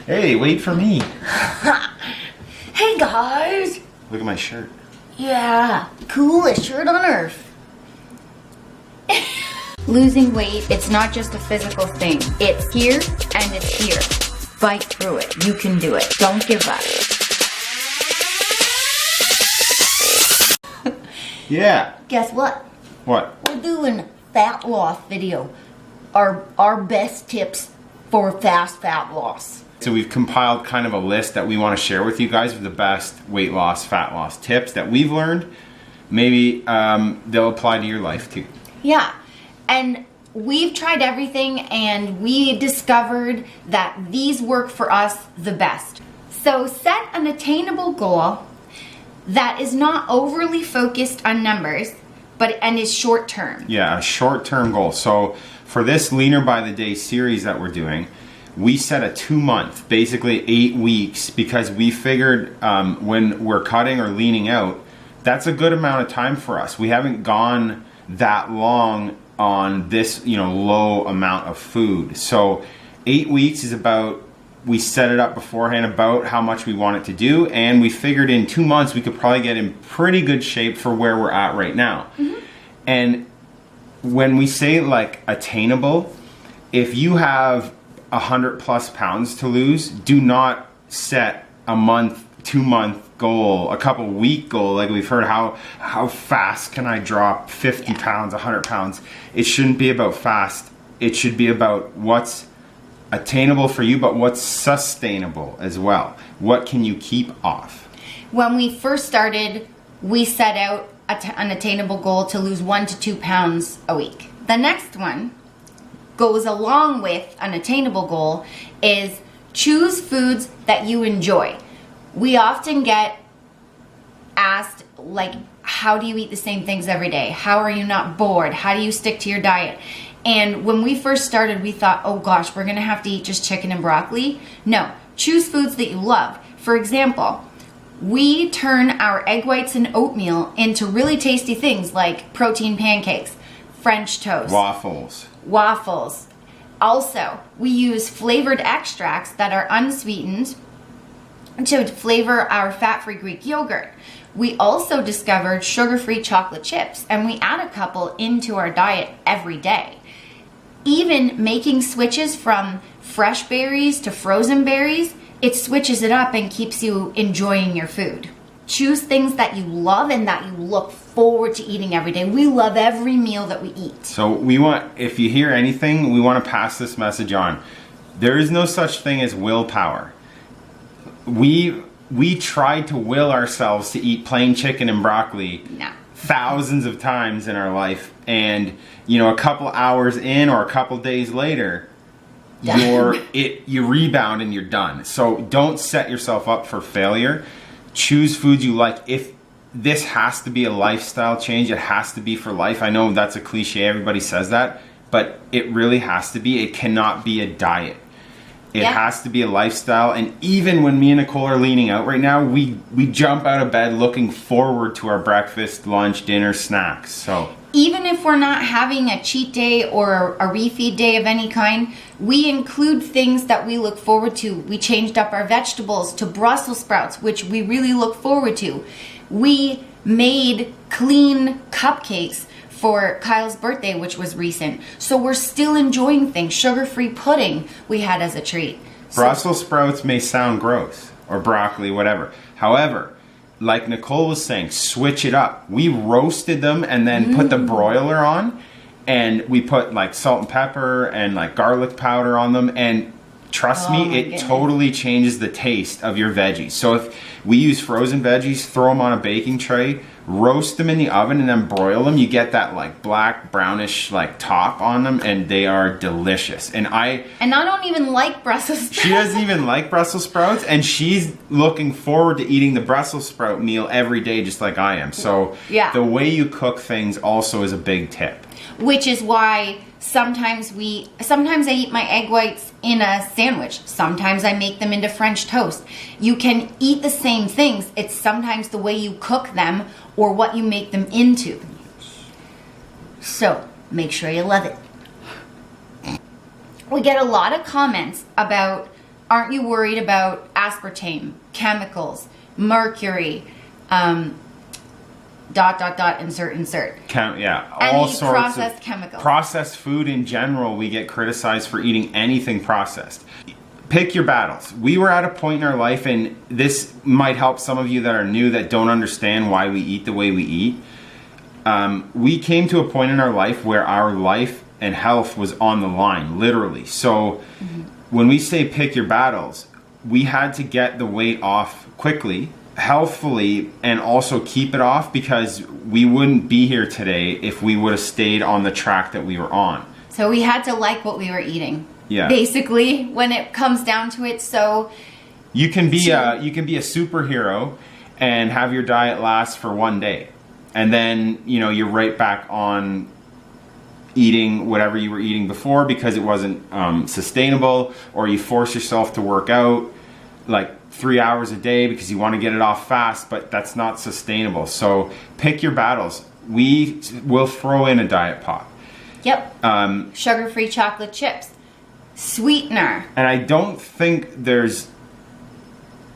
Hey, wait for me. Hey guys! Look at my shirt. Yeah, coolest shirt on earth. Losing weight, it's not just a physical thing. It's here and it's here. Fight through it. You can do it. Don't give up. Yeah. Guess what? What? We're doing a fat loss video. Our best tips for fast fat loss. So we've compiled kind of a list that we want to share with you guys of the best weight loss, fat loss tips that we've learned. Maybe they'll apply to your life too. Yeah, and we've tried everything and we discovered that these work for us the best. So set an attainable goal that is not overly focused on numbers, and is short term. Yeah, a short-term goal. So for this Leaner by the Day series that we're doing, we set a 2-month, basically 8 weeks, because we figured when we're cutting or leaning out, that's a good amount of time for us. We haven't gone that long on this, low amount of food. So 8 weeks is about, we set it up beforehand about how much we want it to do, and we figured in 2 months we could probably get in pretty good shape for where we're at right now. Mm-hmm. And when we say like attainable, if you have 100+ pounds to lose, do not set a month, 2-month goal, a couple week goal. Like we've heard, how fast can I drop 50 pounds, 100 pounds? It shouldn't be about fast. It should be about what's attainable for you, but what's sustainable as well. What can you keep off? When we first started, we set out an attainable goal to lose 1 to 2 pounds a week. The next one goes along with an attainable goal is choose foods that you enjoy. We often get asked, like, how do you eat the same things every day? How are you not bored? How do you stick to your diet? And when we first started, we thought, oh gosh, we're gonna have to eat just chicken and broccoli. No, choose foods that you love. For example, we turn our egg whites and oatmeal into really tasty things like protein pancakes, French toast, waffles. Also, we use flavored extracts that are unsweetened to flavor our fat-free Greek yogurt. We also discovered sugar-free chocolate chips, and we add a couple into our diet every day. Even making switches from fresh berries to frozen berries, it switches it up and keeps you enjoying your food. Choose things that you love and that you look forward to eating every day. We love every meal that we eat. So if you hear anything, we want to pass this message on. There is no such thing as willpower. We tried to will ourselves to eat plain chicken and broccoli thousands of times in our life, and a couple hours in or a couple days later, you rebound and you're done. So don't set yourself up for failure. Choose foods you like. If this has to be a lifestyle change, it has to be for life. I know that's a cliche, everybody says that, but it really has to be. It cannot be a diet. It has to be a lifestyle. And even when me and Nicole are leaning out right now, we jump out of bed looking forward to our breakfast, lunch, dinner, snacks. So even if we're not having a cheat day or a refeed day of any kind, we include things that we look forward to. We changed up our vegetables to Brussels sprouts, which we really look forward to. We made clean cupcakes for Kyle's birthday, which was recent. So we're still enjoying things. Sugar-free pudding we had as a treat. Brussels sprouts may sound gross, or broccoli, whatever. However, like Nicole was saying, switch it up. We roasted them and then put the broiler on, and we put like salt and pepper and like garlic powder on them, and trust me, it totally changes the taste of your veggies. So if we use frozen veggies, throw them on a baking tray, roast them in the oven, and then broil them, you get that like black brownish like top on them, and they are delicious. And I don't even like Brussels sprouts. She doesn't even like Brussels sprouts, and she's looking forward to eating the Brussels sprout meal every day just like I am. So the way you cook things also is a big tip. Which is why sometimes I eat my egg whites in a sandwich. Sometimes I make them into French toast. You can eat the same things. It's sometimes the way you cook them or what you make them into. So make sure you love it. we get a lot of comments about, aren't you worried about aspartame, chemicals, mercury, insert. All sorts processed of chemicals. Processed food in general, we get criticized for eating anything processed. Pick your battles. We were at a point in our life, and this might help some of you that are new that don't understand why we eat the way we eat. We came to a point in our life where our life and health was on the line, literally. So when we say pick your battles, we had to get the weight off quickly, healthfully, and also keep it off, because we wouldn't be here today if we would have stayed on the track that we were on. So we had to like what we were eating. Yeah. Basically, when it comes down to it. So you can be a superhero and have your diet last for one day, and then you're right back on eating whatever you were eating before because it wasn't sustainable, or you force yourself to work out like 3 hours a day because you want to get it off fast, but that's not sustainable. So pick your battles. We will throw in a diet pop. Yep. Sugar-free chocolate chips, sweetener. And I don't think there's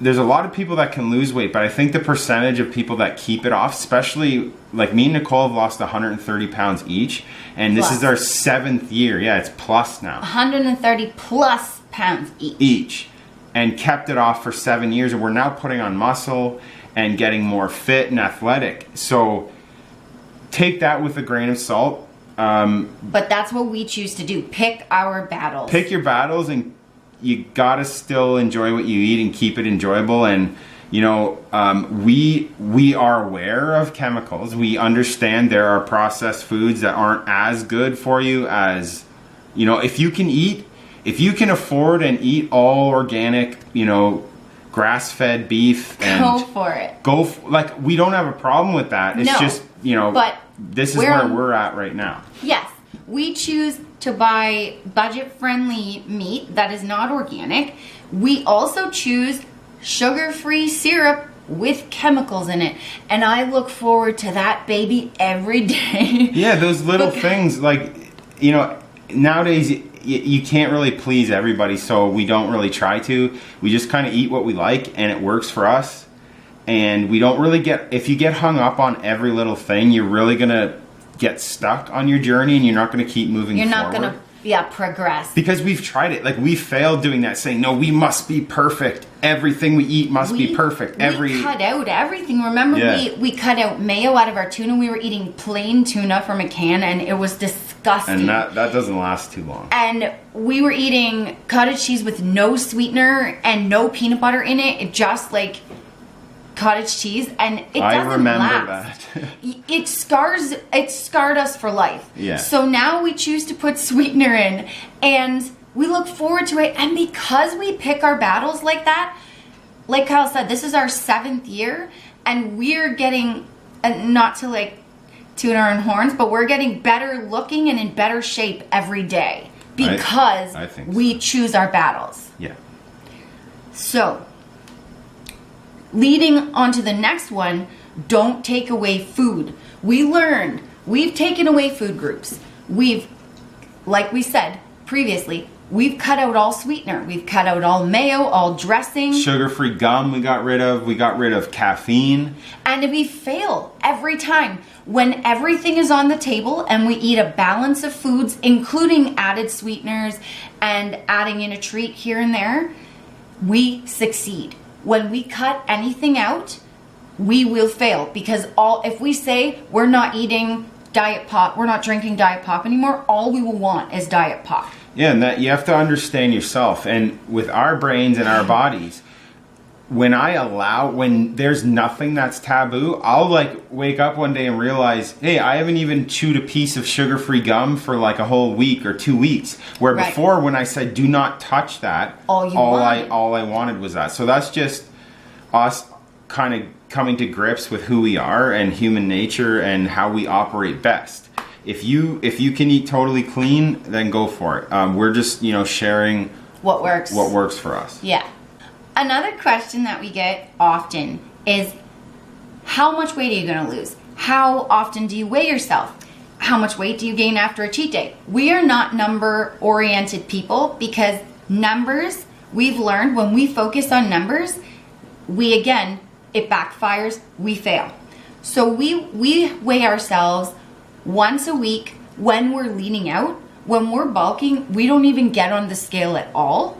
a lot of people that can lose weight, but I think the percentage of people that keep it off, especially like me and Nicole, have lost 130 pounds each, and this is our 7th year. Yeah, it's plus now. 130 plus pounds each. And kept it off for 7 years, and we're now putting on muscle and getting more fit and athletic. So take that with a grain of salt. But that's what we choose to do. Pick our battles. Pick your battles, and you gotta still enjoy what you eat and keep it enjoyable. And we are aware of chemicals. We understand there are processed foods that aren't as good for you as if you can afford and eat all organic, grass-fed beef, and go for it. We don't have a problem with that. It's just, but this is where we're at right now. Yes. We choose to buy budget-friendly meat that is not organic. We also choose sugar-free syrup with chemicals in it. And I look forward to that baby every day. Yeah, those little things, nowadays you can't really please everybody, so we don't really try to. We just kind of eat what we like, and it works for us. And we don't really if you get hung up on every little thing, you're really going to get stuck on your journey, and you're not going to keep moving forward. You're not going to progress. Because we've tried it. Like, we failed doing that, saying, no, we must be perfect. Everything we eat must be perfect. We cut out everything. Remember, we cut out mayo out of our tuna. We were eating plain tuna from a can, and it was disgusting. And that doesn't last too long. And we were eating cottage cheese with no sweetener and no peanut butter in it. It just like cottage cheese, and it doesn't last. That. It scarred us for life. Yeah. So now we choose to put sweetener in, and we look forward to it. And because we pick our battles like that, like Kyle said, this is our 7th year, and we're getting, not to like toot our own horns, but we're getting better looking and in better shape every day because I think we choose our battles. Yeah. So, leading on to the next one, don't take away food. We've taken away food groups. Like we said previously, we've cut out all sweetener. We've cut out all mayo, all dressing. Sugar-free gum we got rid of. We got rid of caffeine. And we fail every time. When everything is on the table and we eat a balance of foods, including added sweeteners and adding in a treat here and there, we succeed. When we cut anything out, we will fail, because if we say we're not eating diet pop, we're not drinking diet pop anymore, all we will want is diet pop. Yeah, and that you have to understand yourself. And with our brains and our bodies, when there's nothing that's taboo, I'll wake up one day and realize, hey, I haven't even chewed a piece of sugar-free gum for like a whole week or 2 weeks. Where before, when I said do not touch that, all I wanted was that. So that's just us kind of coming to grips with who we are and human nature and how we operate best. If you can eat totally clean, then go for it. We're just sharing what works for us. Yeah. Another question that we get often is, how much weight are you going to lose? How often do you weigh yourself? how much weight do you gain after a cheat day? We are not number oriented people, because numbers, we've learned when we focus on numbers, it backfires, we fail. So we weigh ourselves once a week when we're leaning out. When we're bulking, we don't even get on the scale at all.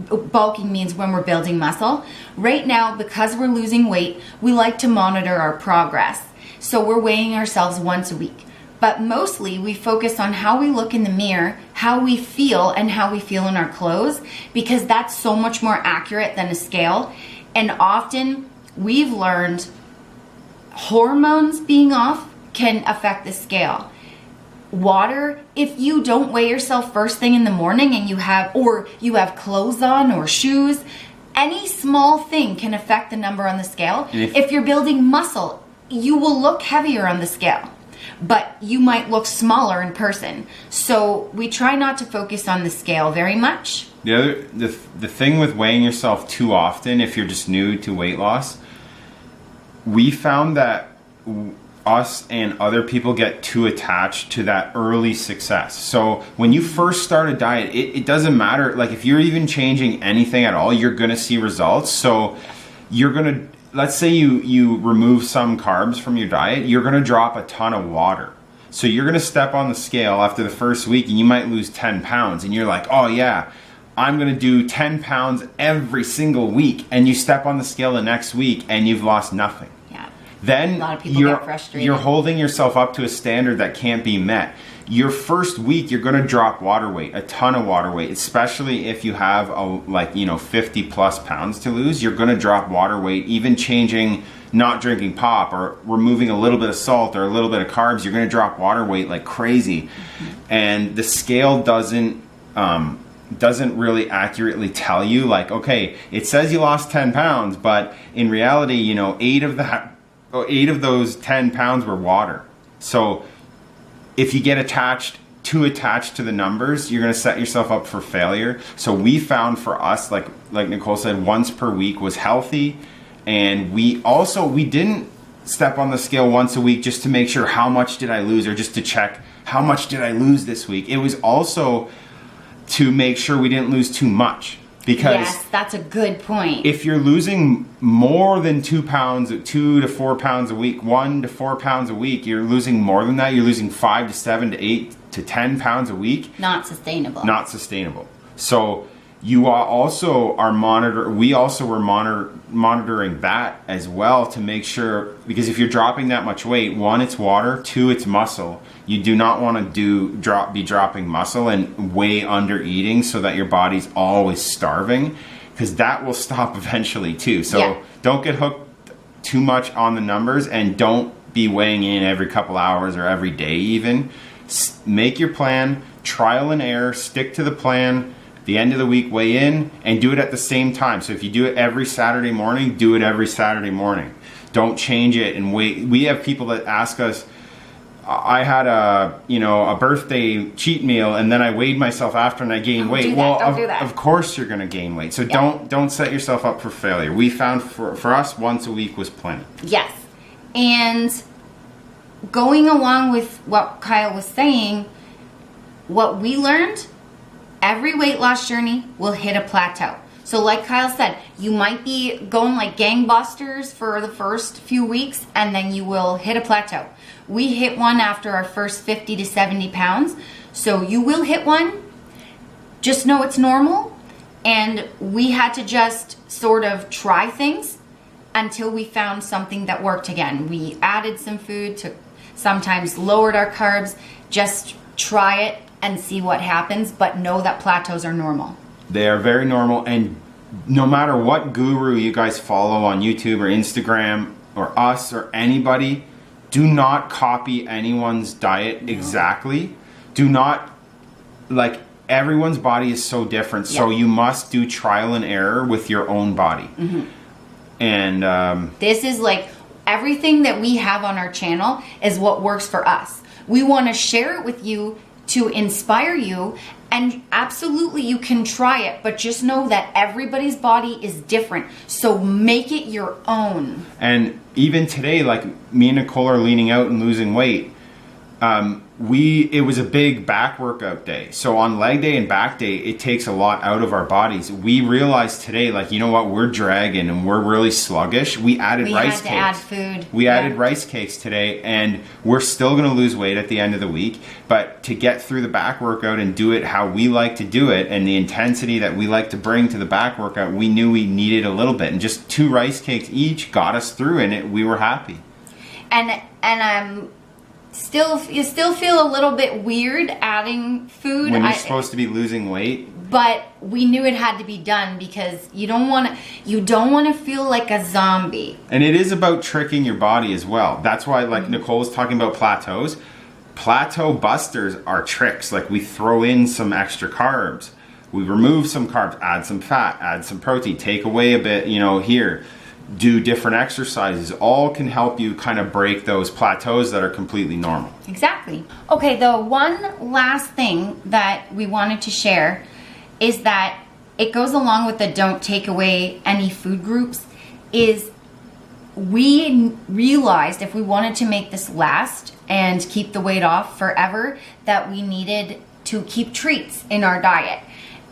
Bulking means when we're building muscle. Right now, because we're losing weight, we like to monitor our progress. So we're weighing ourselves once a week. But mostly we focus on how we look in the mirror, how we feel, and how we feel in our clothes, because that's so much more accurate than a scale. And often we've learned hormones being off can affect the scale. Water, if you don't weigh yourself first thing in the morning and you have clothes on or shoes, any small thing can affect the number on the scale. If you're building muscle, you will look heavier on the scale, but you might look smaller in person. So we try not to focus on the scale very much. The thing with weighing yourself too often, if you're just new to weight loss, we found that us and other people get too attached to that early success. So when you first start a diet, it doesn't matter. Like if you're even changing anything at all, you're going to see results. So you're going to, let's say you remove some carbs from your diet, you're going to drop a ton of water. So you're going to step on the scale after the first week and you might lose 10 pounds. And you're like, oh yeah, I'm going to do 10 pounds every single week. And you step on the scale the next week and you've lost nothing. Then a lot of people get frustrated. You're holding yourself up to a standard that can't be met. Your first week, you're going to drop water weight, a ton of water weight, especially if you have 50 plus pounds to lose. You're going to drop water weight, even changing, not drinking pop or removing a little bit of salt or a little bit of carbs. You're going to drop water weight like crazy. Mm-hmm. And the scale doesn't really accurately tell you, like, okay, it says you lost 10 pounds, but in reality, 8 of those 10 pounds were water. So if you get too attached to the numbers, you're going to set yourself up for failure. So we found for us, like Nicole said, once per week was healthy. And we didn't step on the scale once a week just to make sure how much did I lose, or just to check how much did I lose this week. It was also to make sure we didn't lose too much. Because yes, that's a good point. If you're losing more than 2 to 4 pounds a week, 1 to 4 pounds a week, you're losing more than that. You're losing 5 to 7 to 8 to 10 pounds a week. Not sustainable. Not sustainable. So you we also were monitoring that as well to make sure, because if you're dropping that much weight, 1, it's water, 2, it's muscle. You do not want to be dropping muscle and way under eating so that your body's always starving, because that will stop eventually too. So Don't get hooked too much on the numbers, and don't be weighing in every couple hours or every day even. Make your plan, trial and error, stick to the plan. The end of the week, weigh in, and do it at the same time. So if you do it every Saturday morning, do it every Saturday morning. Don't change it and wait. We have people that ask us, I had a birthday cheat meal and then I weighed myself after and I gained weight. Don't do that. Of course you're going to gain weight. So don't set yourself up for failure. We found for us, once a week was plenty. Yes. And going along with what Kyle was saying, what we learned, every weight loss journey will hit a plateau. So like Kyle said, you might be going like gangbusters for the first few weeks and then you will hit a plateau. We hit one after our first 50 to 70 pounds. So you will hit one. Just know it's normal. And we had to just sort of try things until we found something that worked again. We added some food, sometimes lowered our carbs. Just try it and see what happens, but know that plateaus are normal. They are very normal, and no matter what guru you guys follow on YouTube or Instagram or us or anybody, do not copy anyone's diet exactly. Do not, everyone's body is so different, so you must do trial and error with your own body. Mm-hmm. And this is everything that we have on our channel is what works for us. We want to share it with you to inspire you, and absolutely you can try it, but just know that everybody's body is different, so make it your own. And even today, me and Nicole are leaning out and losing weight. it was a big back workout day. So on leg day and back day, it takes a lot out of our bodies. We realized today, like, you know what, we're dragging and we're really sluggish. We added rice cakes. We had to add food. We added rice cakes today, and we're still going to lose weight at the end of the week. But to get through the back workout and do it how we like to do it, and the intensity that we like to bring to the back workout, we knew we needed a little bit. And just 2 rice cakes each got us through, and we were happy. And you still feel a little bit weird adding food when you're supposed to be losing weight. But we knew it had to be done because you don't want to feel like a zombie. And it is about tricking your body as well. That's why, like Nicole was talking about plateaus. Plateau busters are tricks. Like, we throw in some extra carbs, we remove some carbs, add some fat, add some protein, take away a bit, here. Do different exercises, all can help you kind of break those plateaus that are completely normal. Exactly. Okay, the one last thing that we wanted to share is that it goes along with the don't take away any food groups, is we realized if we wanted to make this last and keep the weight off forever, that we needed to keep treats in our diet.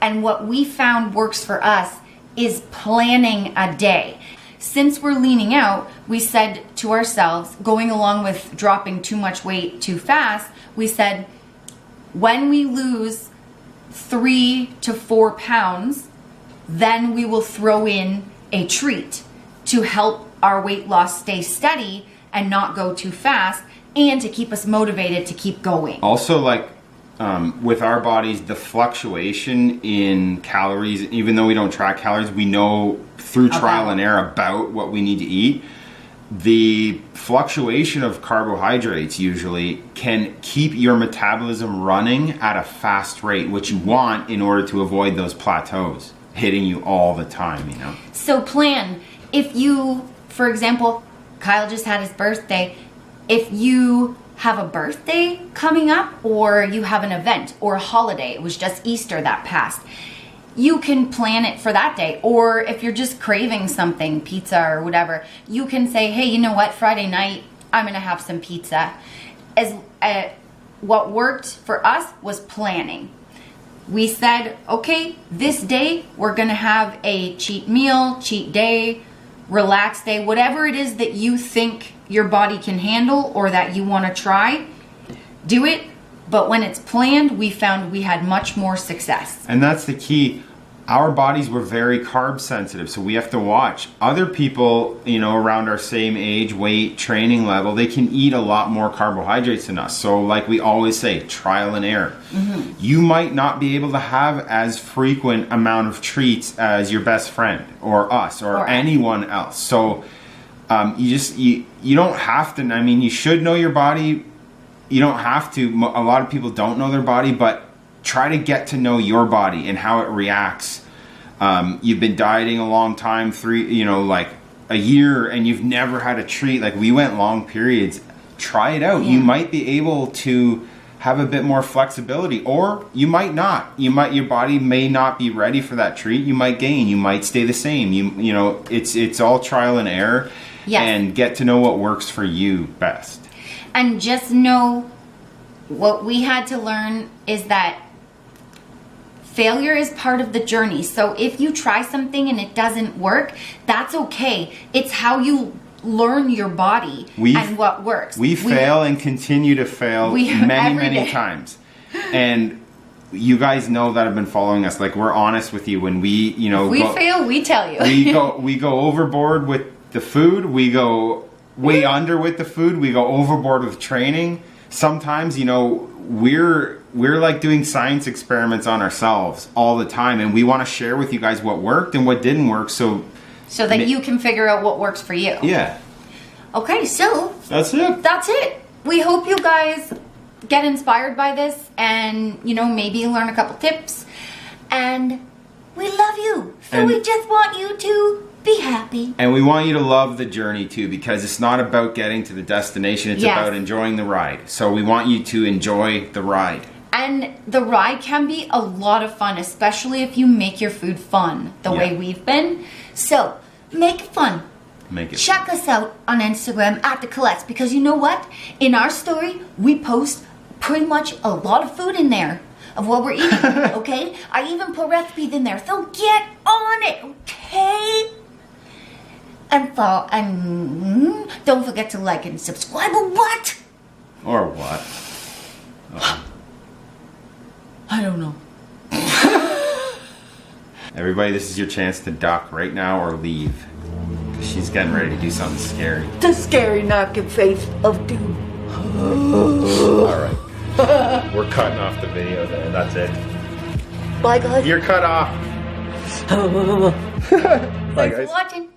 And what we found works for us is planning a day. Since we're leaning out, we said to ourselves, going along with dropping too much weight too fast, we said, when we lose 3 to 4 pounds, then we will throw in a treat to help our weight loss stay steady and not go too fast, and to keep us motivated to keep going. Also, like, with our bodies, the fluctuation in calories, even though we don't track calories, we know through trial and error about what we need to eat. The fluctuation of carbohydrates usually can keep your metabolism running at a fast rate, which you want in order to avoid those plateaus hitting you all the time, So plan. If you, for example, Kyle just had his birthday. If you have a birthday coming up, or you have an event or a holiday, it was just Easter that passed, you can plan it for that day. Or if you're just craving something, pizza or whatever, you can say, hey, you know what, Friday night, I'm going to have some pizza. What worked for us was planning. We said, okay, this day we're going to have a cheat meal, cheat day, relax day, whatever it is that you think your body can handle or that you want to try, do it. But when it's planned, we found we had much more success. And that's the key. Our bodies were very carb sensitive, so we have to watch. Other people, around our same age, weight, training level, they can eat a lot more carbohydrates than us. So like we always say, trial and error. Mm-hmm. You might not be able to have as frequent amount of treats as your best friend or us or anyone else. So you don't have to, you should know your body. You don't have to. A lot of people don't know their body, but try to get to know your body and how it reacts. You've been dieting a long time, like a year, and you've never had a treat. Like, we went long periods. Try it out. Yeah. You might be able to have a bit more flexibility, or you might not. Your body may not be ready for that treat. You might gain. You might stay the same. It's all trial and error. Yes. And get to know what works for you best. And just know what we had to learn is that failure is part of the journey. So if you try something and it doesn't work, that's okay. It's how you learn your body and what works. We fail and continue to fail many times. And you guys know that have been following us. Like, we're honest with you when we, fail, we tell you. we go overboard with the food. We go way under with the food. We go overboard with training. Sometimes, we're like doing science experiments on ourselves all the time, and we want to share with you guys what worked and what didn't work, so that you can figure out what works for you. Yeah. Okay, so that's it. We hope you guys get inspired by this and maybe learn a couple tips, and we love you, so we just want you to be happy. And we want you to love the journey too, because it's not about getting to the destination, it's about enjoying the ride. So we want you to enjoy the ride. And the ride can be a lot of fun, especially if you make your food fun the way we've been. So make it fun. Check us out on Instagram at The Colettes, because you know what? In our story, we post pretty much a lot of food in there of what we're eating, okay? I even put recipes in there, so get on it, okay? And don't forget to like and subscribe, or what? Or what? I don't know. Everybody, this is your chance to duck right now or leave. She's getting ready to do something scary. The scary knocking face of doom. Alright. We're cutting off the video there. That's it. Bye, guys. You're cut off. Bye, Thanks guys. for watching.